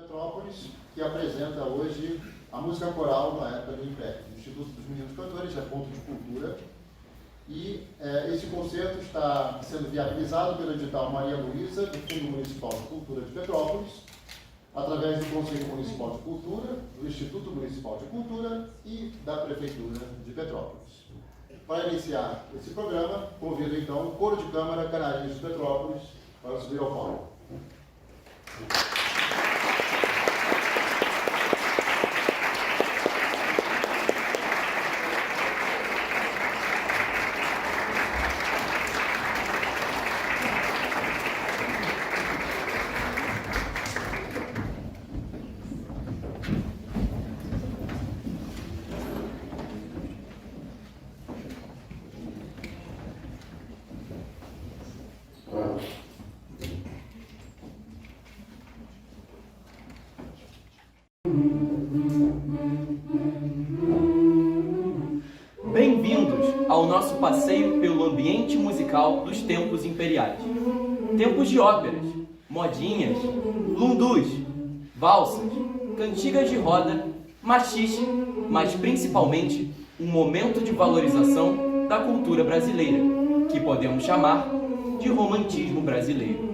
Petrópolis, que apresenta hoje a música coral na época do Império, do Instituto dos Meninos Cantores, é ponto de cultura. E esse concerto está sendo viabilizado pelo edital Maria Luísa, do Fundo Municipal de Cultura de Petrópolis, através do Conselho Municipal de Cultura, do Instituto Municipal de Cultura e da Prefeitura de Petrópolis. Para iniciar esse programa, convido então o Coro de Câmara Canarinhos de Petrópolis para subir ao palco. Bem-vindos ao nosso passeio pelo ambiente musical dos tempos imperiais. Tempos de óperas, modinhas, lundus, valsas, cantigas de roda, machixe, mas principalmente um momento de valorização da cultura brasileira, que podemos chamar de romantismo brasileiro.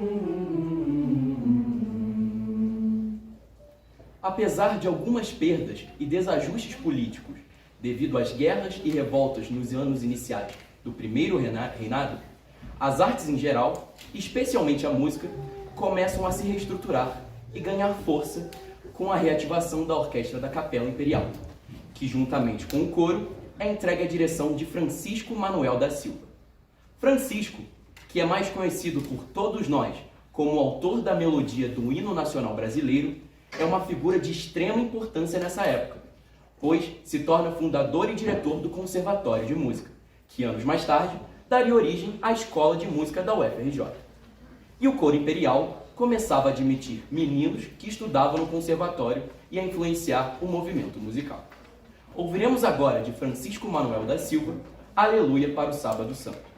Apesar de algumas perdas e desajustes políticos devido às guerras e revoltas nos anos iniciais do primeiro reinado, as artes em geral, especialmente a música, começam a se reestruturar e ganhar força com a reativação da Orquestra da Capela Imperial, que juntamente com o coro é entregue à direção de Francisco Manuel da Silva. Francisco, que é mais conhecido por todos nós como o autor da melodia do Hino Nacional Brasileiro, é uma figura de extrema importância nessa época, pois se torna fundador e diretor do Conservatório de Música, que anos mais tarde daria origem à Escola de Música da UFRJ. E o coro imperial começava a admitir meninos que estudavam no conservatório e a influenciar o movimento musical. Ouviremos agora de Francisco Manuel da Silva, Aleluia para o Sábado Santo.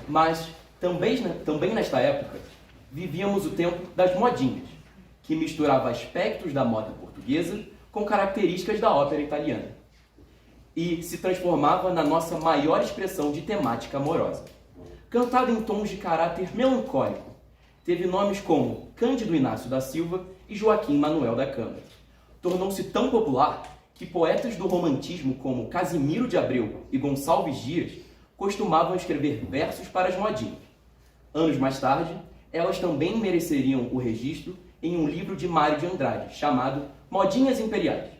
Mas também nesta época vivíamos o tempo das modinhas, que misturava aspectos da moda portuguesa com características da ópera italiana, e se transformava na nossa maior expressão de temática amorosa. Cantada em tons de caráter melancólico, teve nomes como Cândido Inácio da Silva e Joaquim Manuel da Câmara. Tornou-se tão popular que poetas do romantismo como Casimiro de Abreu e Gonçalves Dias costumavam escrever versos para as modinhas. Anos mais tarde, elas também mereceriam o registro em um livro de Mário de Andrade, chamado Modinhas Imperiais,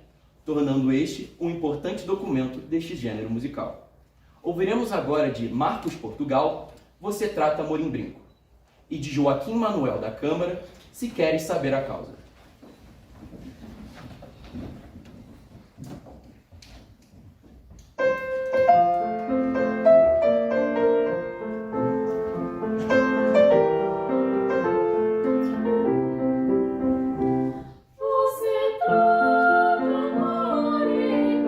tornando este um importante documento deste gênero musical. Ouviremos agora de Marcos Portugal, Você Trata Amor em Brinco, e de Joaquim Manuel da Câmara, Se Queres Saber a Causa. Você trata amor em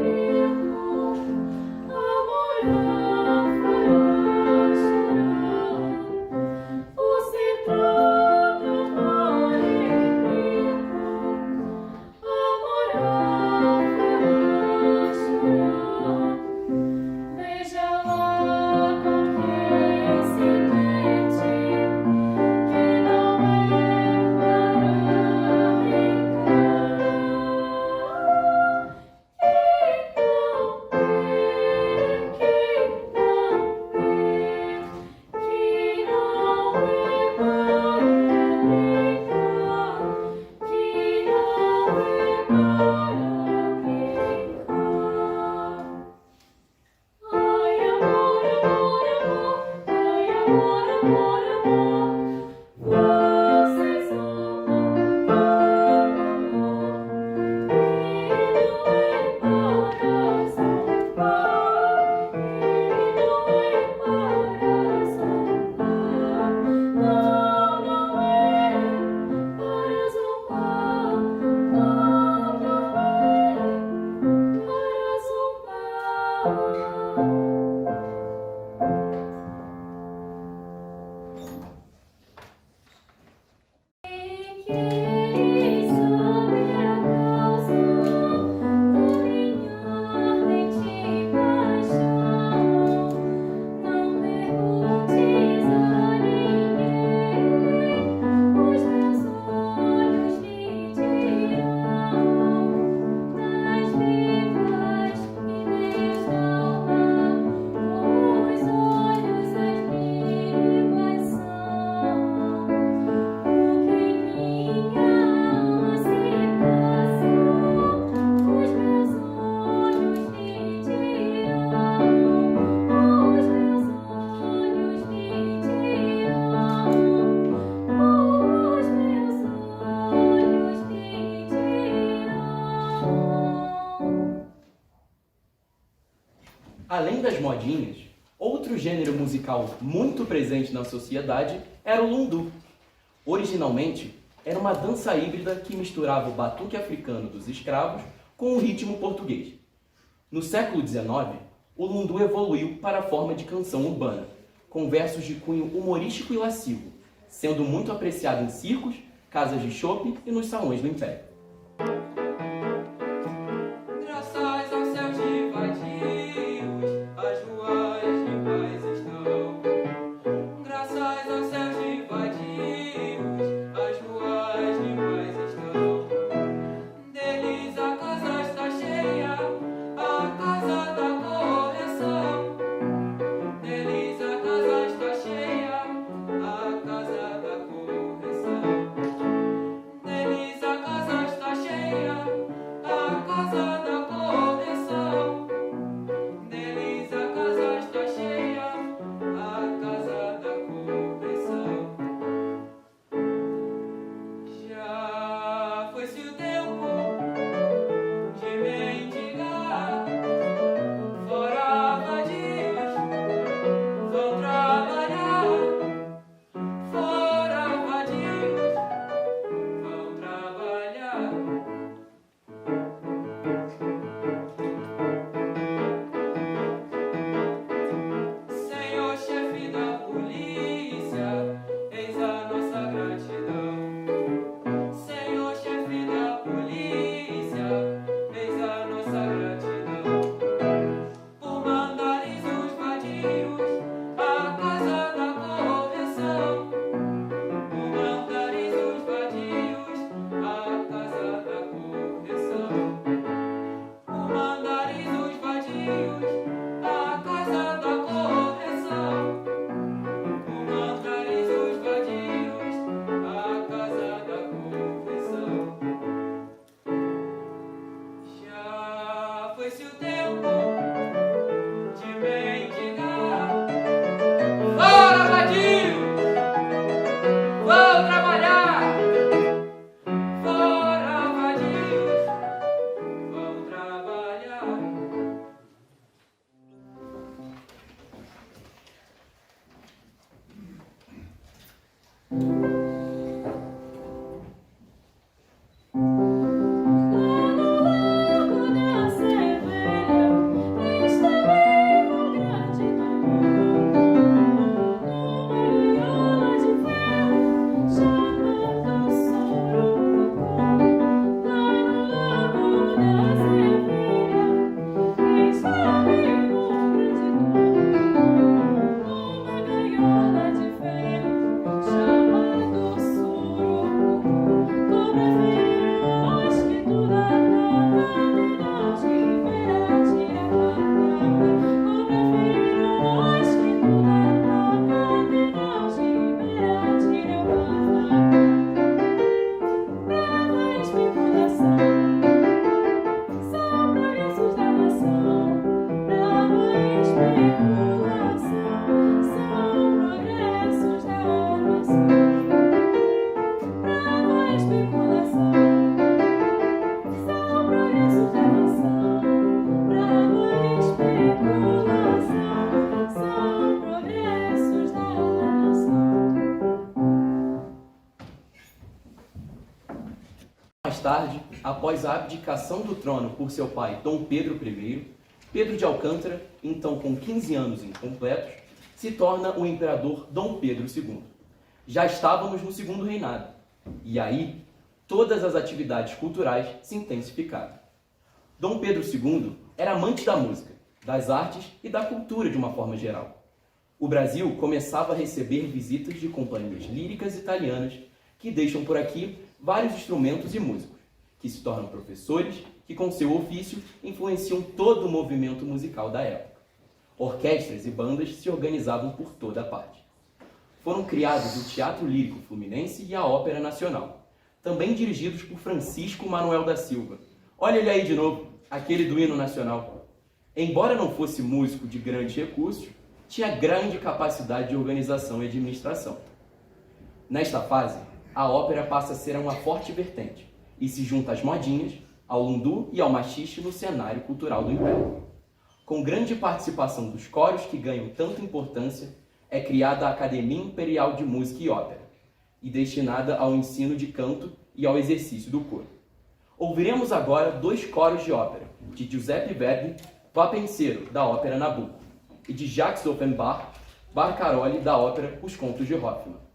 Além das modinhas, outro gênero musical muito presente na sociedade era o lundu. Originalmente, era uma dança híbrida que misturava o batuque africano dos escravos com o ritmo português. No século XIX, o lundu evoluiu para a forma de canção urbana, com versos de cunho humorístico e lascivo, sendo muito apreciado em circos, casas de chope e nos salões do Império. Graças aos céus divadios, as ruas limpas estão. Graças aos céus divadios, as ruas limpas estão. Deles a casa está cheia, a casa da correção. Deles a casa está cheia, a casa da correção. Deles a casa está cheia, a casa da correção. Deles a casa está cheia, a casa da correção. Já foi-se o tempo de mendigar, fora vadios, vão trabalhar. Fora vadios, vão trabalhar. Senhor chefe da polícia, eis a nossa gratidão. Senhor chefe da polícia, eis a nossa gratidão. Por mandares os vadios à casa da correção. Por mandares os vadios à casa da correção. Por mandares os vadios à casa da correção. Por mandares os vadios à casa da correção. Já foi-se o tempo de mendigar. Fora vadios, vão trabalhar. Fora vadios, vão trabalhar. Logo nasce velha, está vivo grande namoro. Numa gaiola de ferro, chamando sorococó. Lá no lago da Sevilha, está vivo grande namoro. Numa gaiola de ferro, chamado sorococó. Cobra feroz que toda atacada de nós libera, tira a patada. Cobra feroz que toda atacada de nós libera, tira a patada. Brava especulação, são progressos da nação. Brava especulação, são progressos da nação. Brava especulação, são progressos da nação. Brava especulação, são progressos da nação. Mais tarde, após a abdicação do trono por seu pai Dom Pedro I, Pedro de Alcântara, então com 15 anos incompletos, se torna o imperador Dom Pedro II. Já estávamos no segundo reinado, e aí todas as atividades culturais se intensificaram. Dom Pedro II era amante da música, das artes e da cultura de uma forma geral. O Brasil começava a receber visitas de companhias líricas italianas que deixam por aqui vários instrumentos e músicos, que se tornam professores, que com seu ofício influenciam todo o movimento musical da época. Orquestras e bandas se organizavam por toda a parte. Foram criados o Teatro Lírico Fluminense e a Ópera Nacional, também dirigidos por Francisco Manuel da Silva. Olha ele aí de novo, aquele do hino nacional. Embora não fosse músico de grandes recursos, tinha grande capacidade de organização e administração. Nesta fase, a ópera passa a ser uma forte vertente e se junta às modinhas, ao lundu e ao machixe no cenário cultural do Império. Com grande participação dos coros que ganham tanta importância, é criada a Academia Imperial de Música e Ópera, e destinada ao ensino de canto e ao exercício do coro. Ouviremos agora 2 coros de ópera, de Giuseppe Verdi, Vapenseiro, da ópera Nabucco, e de Jacques Offenbach, Barcaroli, da ópera Os Contos de Hoffmann.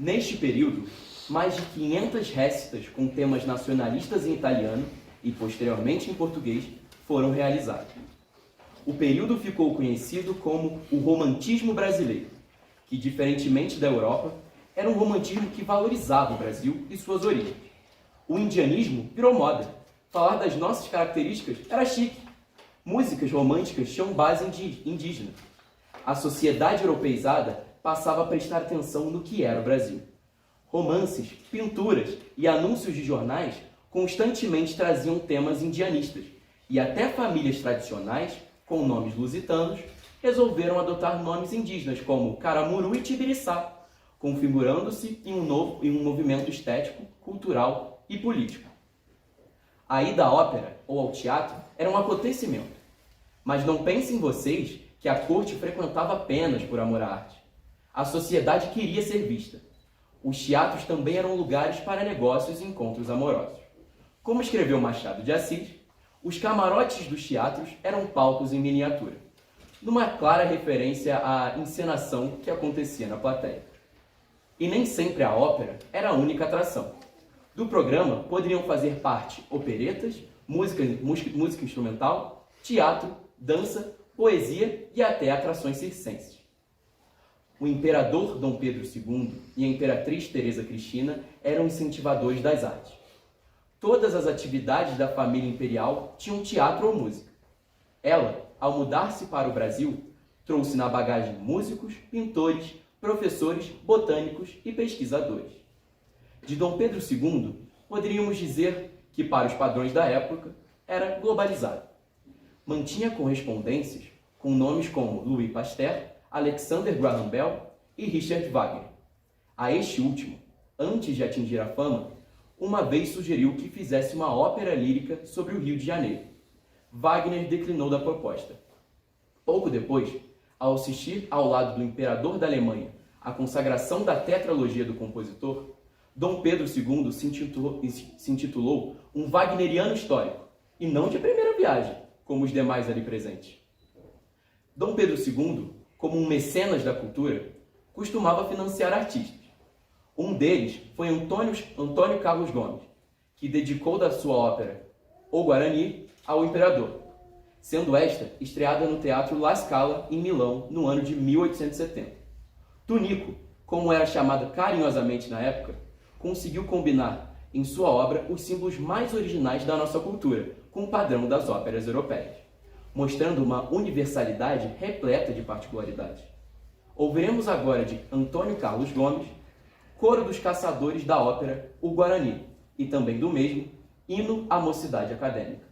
Neste período, mais de 500 récitas com temas nacionalistas em italiano e posteriormente em português foram realizadas. O período ficou conhecido como o Romantismo Brasileiro, que, diferentemente da Europa, era um romantismo que valorizava o Brasil e suas origens. O indianismo virou moda. Falar das nossas características era chique. Músicas românticas tinham base indígena. A sociedade europeizada passava a prestar atenção no que era o Brasil. Romances, pinturas e anúncios de jornais constantemente traziam temas indianistas, e até famílias tradicionais, com nomes lusitanos, resolveram adotar nomes indígenas como Caramuru e Tibiriçá, configurando-se em um movimento estético, cultural e político. A ida à ópera ou ao teatro era um acontecimento. Mas não pensem vocês que a corte frequentava apenas por amor à arte. A sociedade queria ser vista. Os teatros também eram lugares para negócios e encontros amorosos. Como escreveu Machado de Assis, os camarotes dos teatros eram palcos em miniatura, numa clara referência à encenação que acontecia na plateia. E nem sempre a ópera era a única atração. Do programa poderiam fazer parte operetas, música instrumental, teatro, dança, poesia e até atrações circenses. O imperador Dom Pedro II e a imperatriz Teresa Cristina eram incentivadores das artes. Todas as atividades da família imperial tinham teatro ou música. Ela, ao mudar-se para o Brasil, trouxe na bagagem músicos, pintores, professores, botânicos e pesquisadores. De Dom Pedro II, poderíamos dizer que, para os padrões da época, era globalizado. Mantinha correspondências com nomes como Louis Pasteur, Alexander Graham Bell e Richard Wagner. A este último, antes de atingir a fama, uma vez sugeriu que fizesse uma ópera lírica sobre o Rio de Janeiro. Wagner declinou da proposta. Pouco depois, ao assistir ao lado do imperador da Alemanha à consagração da tetralogia do compositor, Dom Pedro II se intitulou um wagneriano histórico, e não de primeira viagem, como os demais ali presentes. Dom Pedro II, como um mecenas da cultura, costumava financiar artistas. Um deles foi Antônio Carlos Gomes, que dedicou da sua ópera O Guarani ao imperador, sendo esta estreada no Teatro La Scala, em Milão, no ano de 1870. Tunico, como era chamado carinhosamente na época, conseguiu combinar em sua obra os símbolos mais originais da nossa cultura com o padrão das óperas europeias, mostrando uma universalidade repleta de particularidades. Ouviremos agora de Antônio Carlos Gomes, Coro dos Caçadores da ópera O Guarani, e também do mesmo, Hino à Mocidade Acadêmica.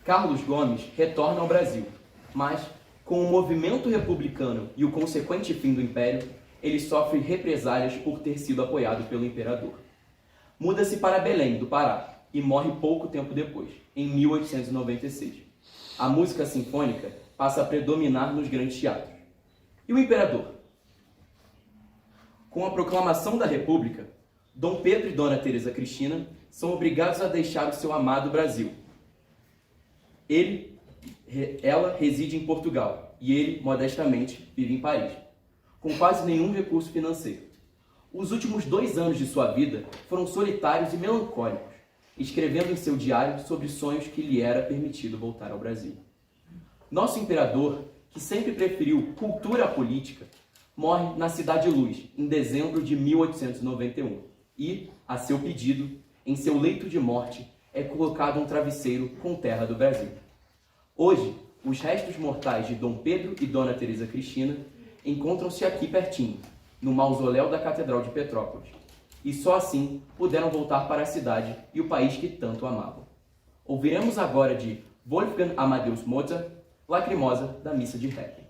Carlos Gomes retorna ao Brasil, mas, com o movimento republicano e o consequente fim do Império, ele sofre represálias por ter sido apoiado pelo imperador. Muda-se para Belém, do Pará, e morre pouco tempo depois, em 1896. A música sinfônica passa a predominar nos grandes teatros. E o imperador? Com a proclamação da República, Dom Pedro e Dona Teresa Cristina são obrigados a deixar o seu amado Brasil. Ela reside em Portugal e ele, modestamente, vive em Paris, com quase nenhum recurso financeiro. Os últimos 2 anos de sua vida foram solitários e melancólicos, escrevendo em seu diário sobre sonhos que lhe era permitido voltar ao Brasil. Nosso imperador, que sempre preferiu cultura à política, morre na Cidade Luz, em dezembro de 1891, e, a seu pedido, em seu leito de morte, é colocado um travesseiro com terra do Brasil. Hoje, os restos mortais de Dom Pedro e Dona Teresa Cristina encontram-se aqui pertinho, no mausoléu da Catedral de Petrópolis, e só assim puderam voltar para a cidade e o país que tanto amavam. Ouviremos agora de Wolfgang Amadeus Mozart, Lacrimosa, da Missa de Requiem.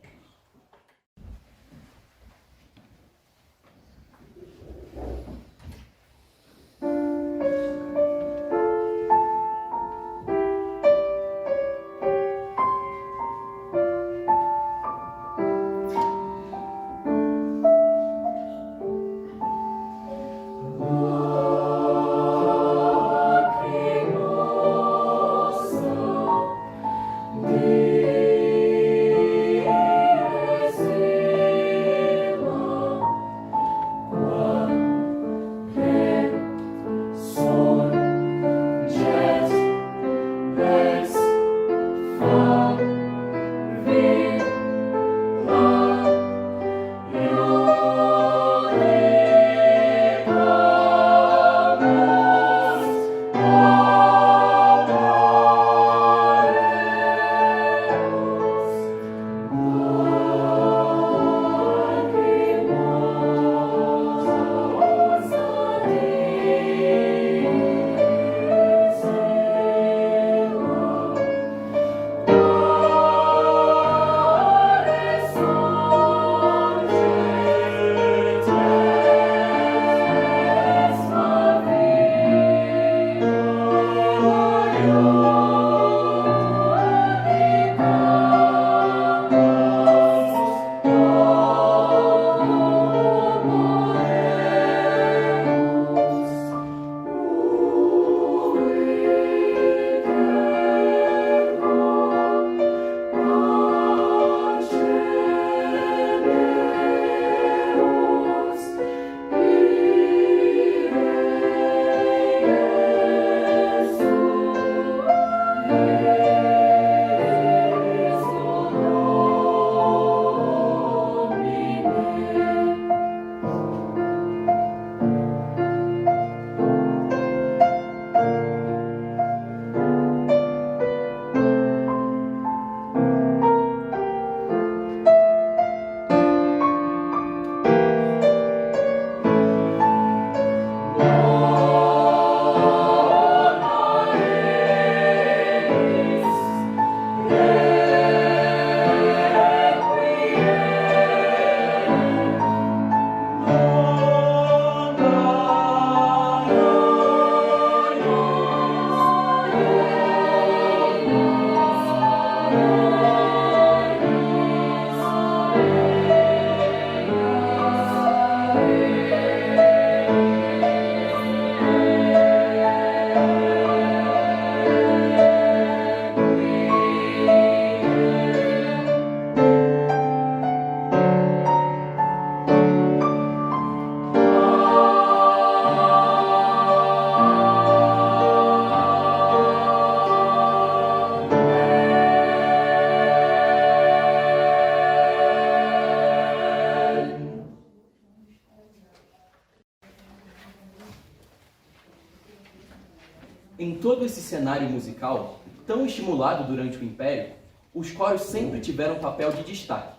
Em todo esse cenário musical, tão estimulado durante o Império, os coros sempre tiveram um papel de destaque,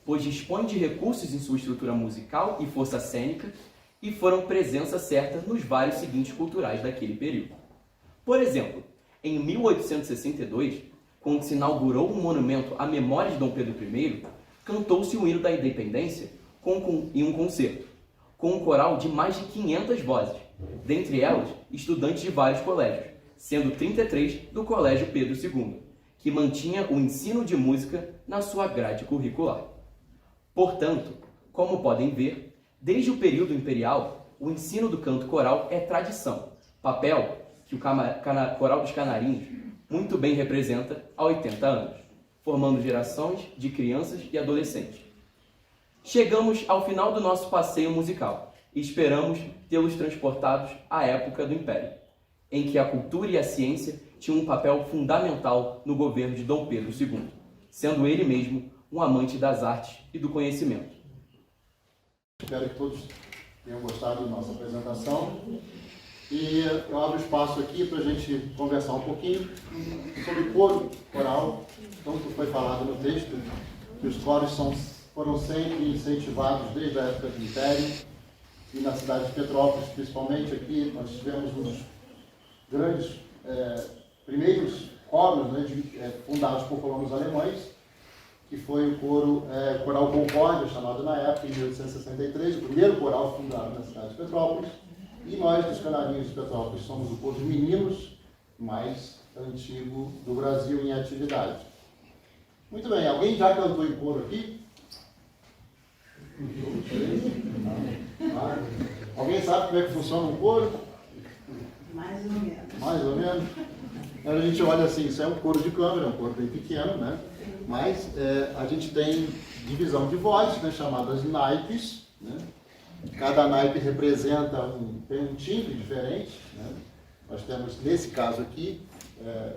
pois dispõem de recursos em sua estrutura musical e força cênica e foram presença certa nos vários seguintes culturais daquele período. Por exemplo, em 1862, quando se inaugurou um monumento à memória de Dom Pedro I, cantou-se o hino da independência em um concerto, com um coral de mais de 500 vozes, dentre elas estudantes de vários colégios, sendo 33 do Colégio Pedro II, que mantinha o ensino de música na sua grade curricular. Portanto, como podem ver, desde o período imperial, o ensino do canto coral é tradição, papel que o Coral dos Canarinhos muito bem representa há 80 anos, formando gerações de crianças e adolescentes. Chegamos ao final do nosso passeio musical e esperamos tê-los transportados à época do Império, em que a cultura e a ciência tinham um papel fundamental no governo de Dom Pedro II, sendo ele mesmo um amante das artes e do conhecimento. Espero que todos tenham gostado da nossa apresentação. E eu abro espaço aqui para a gente conversar um pouquinho sobre coro coral. Tanto foi falado no texto que os coros foram sempre incentivados desde a época do Império, e na cidade de Petrópolis, principalmente aqui, nós tivemos um dos grandes primeiros coros, né, fundados por colonos alemães, que foi o Coral Concórdia, chamado na época, em 1863, o primeiro coral fundado na cidade de Petrópolis. E nós, dos Canarinhos de Petrópolis, somos o coro de meninos mais antigo do Brasil em atividade. Muito bem, alguém já cantou em coro aqui? Alguém sabe como é que funciona um coro? Mais ou menos. Mais ou menos. A gente olha assim, isso é um coro de câmara, é um coro bem pequeno, né? Mas a gente tem divisão de vozes, né, chamadas naipes, né? Cada naipe representa tem um timbre diferente, né? Nós temos, nesse caso aqui,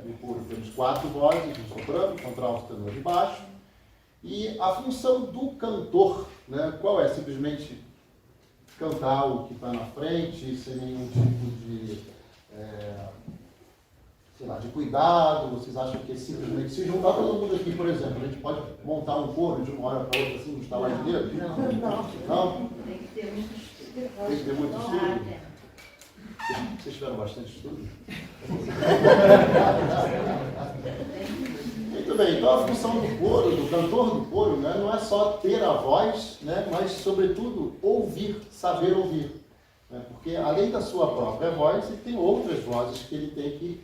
no coro temos 4 vozes, um soprano, contralto, tenor e baixo. E a função do cantor, né, qual é? Simplesmente cantar o que está na frente, sem nenhum tipo de, de cuidado. Vocês acham que simplesmente, se juntar todo mundo aqui, por exemplo, a gente pode montar um coro de uma hora para outra, assim, instalar de dedo? Não? Tem que ter muito estudo. Tem que ter muito estudo? Vocês tiveram bastante estudo? Muito bem, então a função do coro, do cantor do coro, né, não é só ter a voz, né, mas, sobretudo, ouvir, saber ouvir. Né, porque, além da sua própria voz, ele tem outras vozes que ele tem que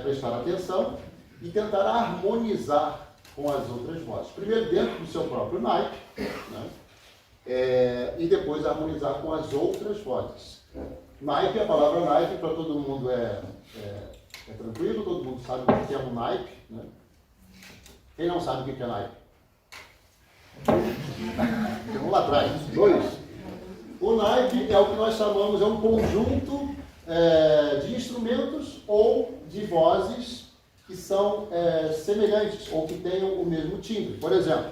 prestar atenção e tentar harmonizar com as outras vozes. Primeiro dentro do seu próprio naipe, né, e depois harmonizar com as outras vozes. Naipe, a palavra naipe para todo mundo é tranquilo, todo mundo sabe o que é um naipe, né? Quem não sabe o que é naipe? Vamos lá atrás. 2. O naipe é o que nós chamamos, é um conjunto de instrumentos ou de vozes que são semelhantes ou que tenham o mesmo timbre. Por exemplo,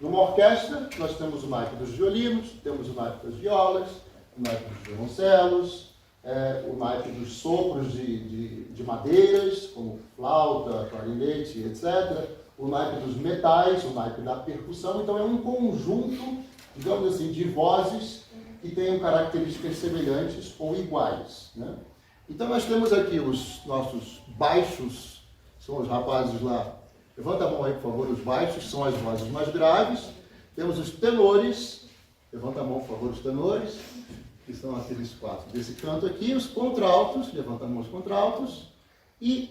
numa orquestra, nós temos o naipe dos violinos, temos o naipe das violas, o naipe dos violoncelos, o naipe dos sopros de madeiras, como flauta, clarinete, etc. O naipe dos metais, o naipe da percussão. Então é um conjunto, digamos assim, de vozes que tenham características semelhantes ou iguais, né? Então nós temos aqui os nossos baixos, são os rapazes lá. Levanta a mão aí, por favor, os baixos, são as vozes mais graves. Temos os tenores, levanta a mão, por favor, os tenores, que são aqueles 4 desse canto aqui. Os contraltos, levanta a mão os contraltos. E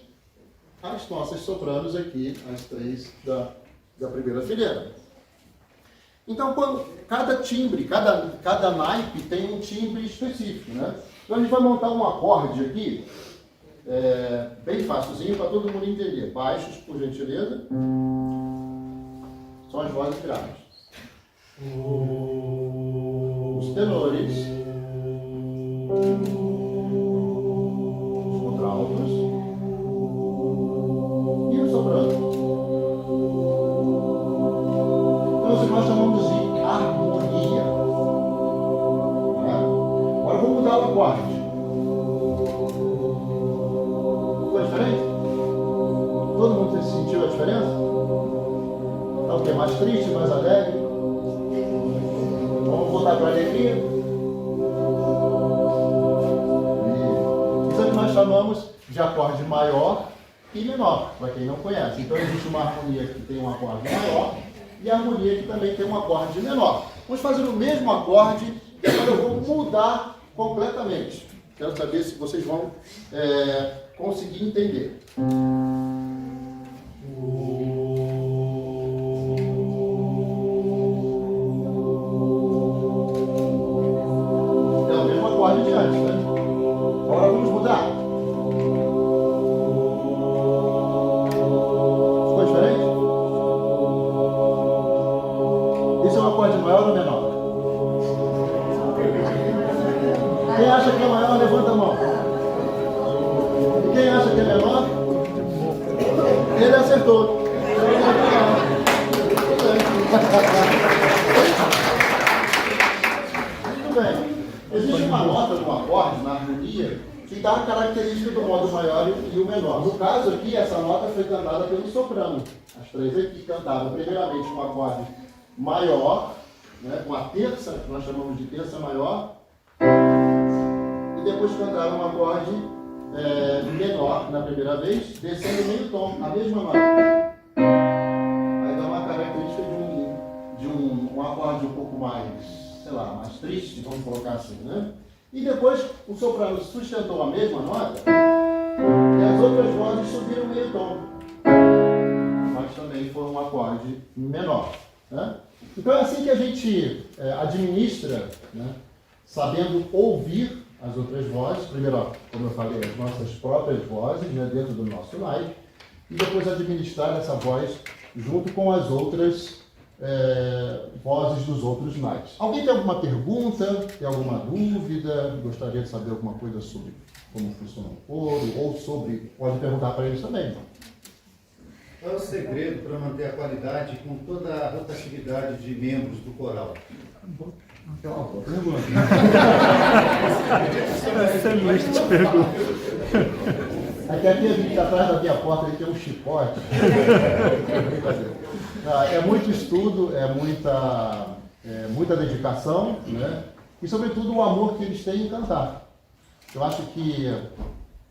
as nossas sopranos aqui, as 3 da primeira fileira. Então, cada timbre, cada naipe tem um timbre específico, né? Então a gente vai montar um acorde aqui, bem facilzinho para todo mundo entender. Baixos, por gentileza. São as vozes graves. Os tenores. Os contraltos. E os sopranos. Então, isso nós chamamos de harmonia. Né? Agora vamos mudar o acorde. Ficou diferente? Todo mundo sentiu a diferença? Então, o que é mais triste, mais alegre? Vamos voltar para a alegria? Isso é o que nós chamamos de acorde maior e menor, para quem não conhece. Então existe uma harmonia que tem um acorde maior e a harmonia que também tem um acorde menor. Vamos fazer o mesmo acorde e agora eu vou mudar completamente. Quero saber se vocês vão conseguir entender. É o mesmo acorde de antes, né? Agora vamos mudar. Ficou diferente? Esse é um acorde maior ou menor? Quem acha que é maior, levanta a mão. E quem acha que é menor? Ele acertou. Muito bem. Existe uma nota no acorde, na harmonia, que dá a característica do modo maior e o menor. No caso aqui, essa nota foi cantada pelo soprano. As três aqui cantaram primeiramente um acorde maior, né, com a terça, que nós chamamos de terça maior, e depois cantaram um acorde menor na primeira vez, descendo meio tom, a mesma nota. Aí dá uma característica de um acorde um pouco mais, sei lá, mais triste, vamos colocar assim, né? E depois o soprano sustentou a mesma nota e as outras vozes subiram meio tom. Mas também foi um acorde menor, né? Então é assim que a gente administra, né? Sabendo ouvir as outras vozes, primeiro, como eu falei, as nossas próprias vozes, né, dentro do nosso naipe, e depois administrar essa voz junto com as outras vozes dos outros naipes. Alguém tem alguma pergunta, tem alguma dúvida, gostaria de saber alguma coisa sobre como funciona o coro, ou sobre, pode perguntar para eles também. Qual é o segredo para manter a qualidade com toda a rotatividade de membros do coral? É uma boa pergunta. Excelente pergunta. Aqui a gente, atrás da minha porta, tem um chicote. É muito estudo, é muita dedicação, né? E sobretudo o amor que eles têm em cantar. Eu acho que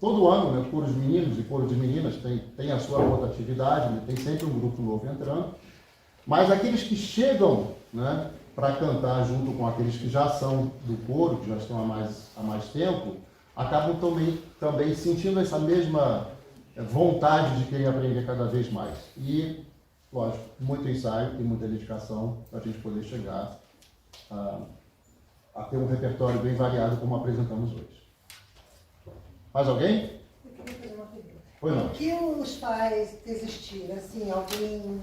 todo ano, né, coros de meninos e coros de meninas tem a sua rotatividade, né? Tem sempre um grupo novo entrando, mas aqueles que chegam, né, para cantar junto com aqueles que já são do coro, que já estão há mais tempo, acabam também sentindo essa mesma vontade de querer aprender cada vez mais. E, lógico, muito ensaio e muita dedicação para a gente poder chegar a ter um repertório bem variado como apresentamos hoje. Mais alguém? Eu queria fazer uma pergunta. Foi não. O que os faz desistir? Assim, alguém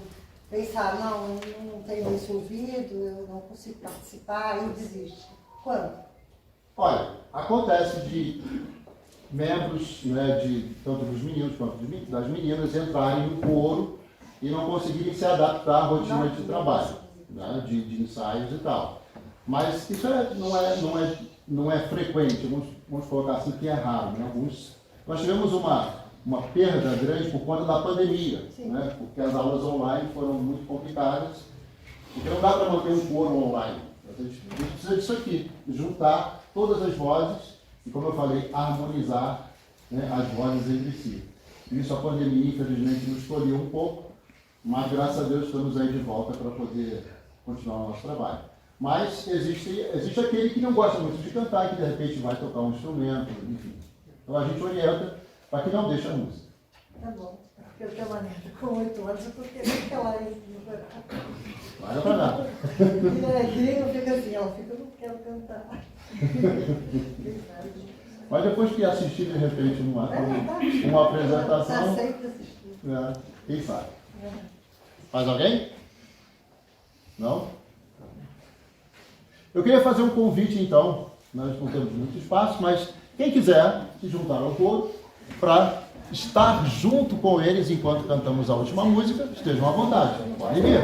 pensar, não, eu não tenho isso ouvido, eu não consigo participar, e desiste. Quando? Olha, acontece de membros, né, tanto dos meninos quanto das meninas entrarem no coro e não conseguirem se adaptar à rotina de trabalho, né, de ensaios e tal. Mas isso não é frequente, vamos colocar assim, que é raro. Né? Nós tivemos uma perda grande por conta da pandemia, né? Porque as aulas online foram muito complicadas, porque não dá para manter um coro online. A gente precisa disso aqui, juntar todas as vozes e, como eu falei, harmonizar, né, as vozes entre si. Isso a pandemia, infelizmente, nos tolheu um pouco, mas graças a Deus estamos aí de volta para poder continuar o nosso trabalho. Mas existe aquele que não gosta muito de cantar, que de repente vai tocar um instrumento, enfim. Então a gente orienta para que não deixe a música. Tá bom. Porque eu tenho uma neta com 8 anos, eu estou querendo que ela entre no coral. Vai para nada. E eu fico assim, ela fica, eu não quero cantar. Mas depois que assistir, de repente, uma Está apresentação, sempre assistindo. quem sabe? Mais alguém? Não? Eu queria fazer um convite, então. Nós não temos muito espaço, mas quem quiser se juntar ao coro para estar junto com eles enquanto cantamos a última música, estejam à vontade. Pode vir.